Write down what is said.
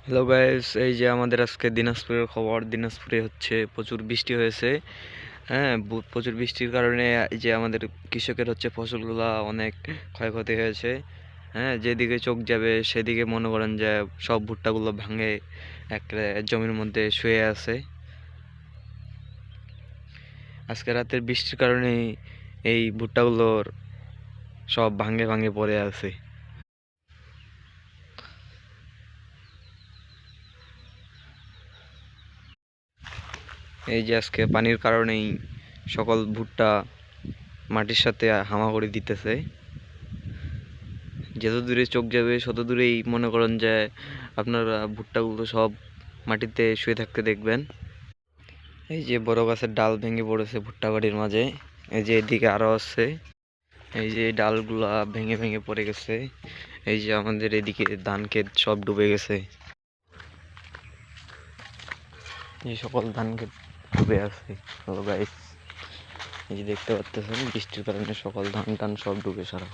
Hello guys, এই যে আমাদের আজকে দিনাজপুরের খবর। দিনাজপুরে হচ্ছে প্রচুর বৃষ্টি হয়েছে। হ্যাঁ, প্রচুর বৃষ্টির কারণে এই যে আমাদের কৃষকের হচ্ছে ফসলগুলা অনেক ক্ষয়ক্ষতি হয়েছে। হ্যাঁ, যেদিকে চোখ যাবে সেদিকে মনে করেন যে সব ভুট্টাগুলো ভাঙে এক জমির মধ্যে শুয়ে আছে। আজকে রাতের বৃষ্টির কারণে এই ভুট্টাগুলোর সব ভাঙে ভাঙে পড়ে আছে। এই যে আজকে পানির কারণেই সকল ভুট্টা মাটির সাথে হামাগুড়ি দিতেছে। যত দূরে চোখ যাবে তত দূরেই মনে করেন যে আপনারা ভুট্টাগুলো সব মাটিতে শুয়ে থাকতে দেখবেন। এই যে বড় গাছের ডাল ভেঙে পড়েছে ভুট্টা বাড়ির মাঝে। এই যে এদিকে আরো আছে, এই যে ডালগুলা ভেঙে ভেঙে পড়ে গেছে। এই যে আমাদের এদিকে ধান ক্ষেত সব ডুবে গেছে। এই সকল ধান ক্ষেত ডুবে আছে। হ্যালো গাইস, এই যে দেখতে পাচ্ছেন বৃষ্টির কারণে সকল ধান টান সব ডুবে সারা।